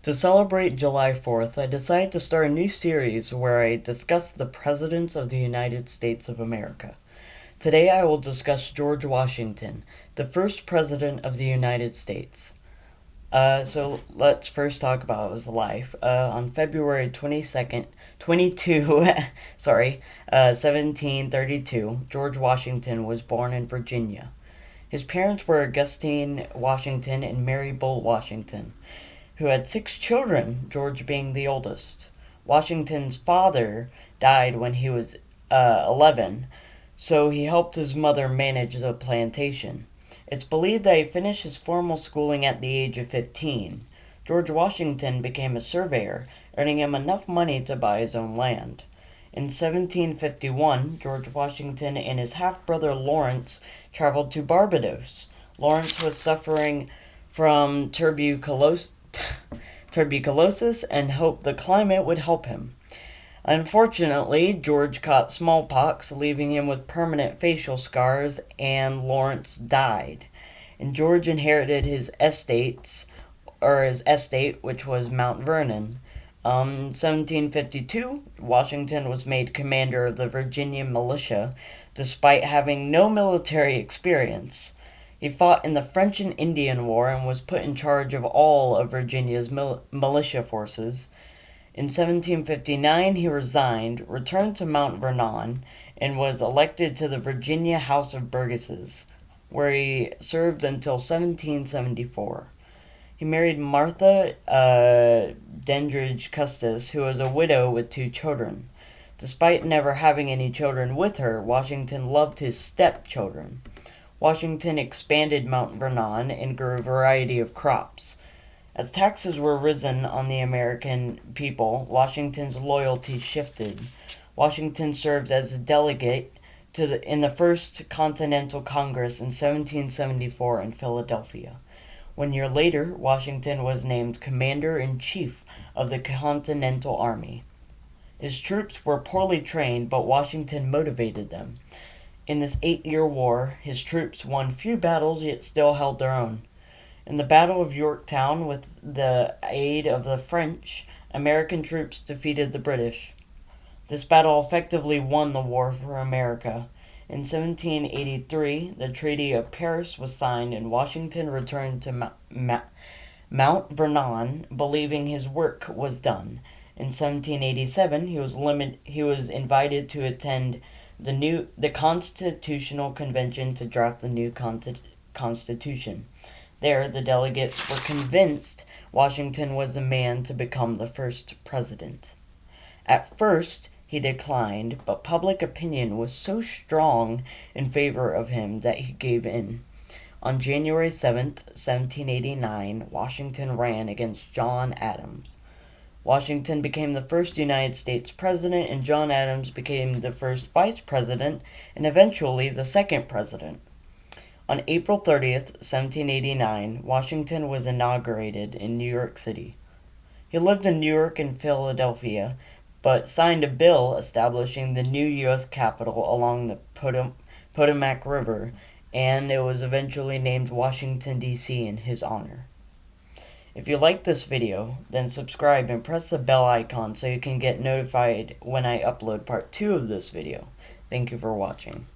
To celebrate July 4th, I decided to start a new series where I discuss the presidents of the United States of America. Today I will discuss George Washington, the first president of the United States. So let's first talk about his life. On February 22nd, 1732, George Washington was born in Virginia. His parents were Augustine Washington and Mary Bull Washington, who had 6 children, George being the oldest. Washington's father died when he was 11, so he helped his mother manage the plantation. It's believed that he finished his formal schooling at the age of 15. George Washington became a surveyor, earning him enough money to buy his own land. In 1751, George Washington and his half-brother Lawrence traveled to Barbados. Lawrence was suffering from tuberculosis and hoped the climate would help him. Unfortunately, George caught smallpox, leaving him with permanent facial scars, and Lawrence died. And George inherited his estate, which was Mount Vernon. In 1752, Washington was made commander of the Virginia militia, despite having no military experience. He fought in the French and Indian War and was put in charge of all of Virginia's militia forces. In 1759, he resigned, returned to Mount Vernon, and was elected to the Virginia House of Burgesses, where he served until 1774. He married Martha Dandridge Custis, who was a widow with 2 children. Despite never having any children with her, Washington loved his stepchildren. Washington expanded Mount Vernon and grew a variety of crops. As taxes were risen on the American people, Washington's loyalty shifted. Washington served as a delegate in the First Continental Congress in 1774 in Philadelphia. 1 year later, Washington was named Commander-in-Chief of the Continental Army. His troops were poorly trained, but Washington motivated them. In this 8-year war, his troops won few battles yet still held their own. In the Battle of Yorktown, with the aid of the French, American troops defeated the British. This battle effectively won the war for America. In 1783, the Treaty of Paris was signed and Washington returned to Mount Vernon, believing his work was done. In 1787, he was invited to attend the Constitutional Convention to draft the new Constitution. There, the delegates were convinced Washington was the man to become the first president. At first, he declined, but public opinion was so strong in favor of him that he gave in. On January 7th, 1789, Washington ran against John Adams. Washington became the first United States president, and John Adams became the first vice president and eventually the second president. On April 30th, 1789, Washington was inaugurated in New York City. He lived in New York and Philadelphia, but signed a bill establishing the new U.S. Capitol along the Potomac River, and it was eventually named Washington, D.C. in his honor. If you like this video, then subscribe and press the bell icon so you can get notified when I upload part 2 of this video. Thank you for watching.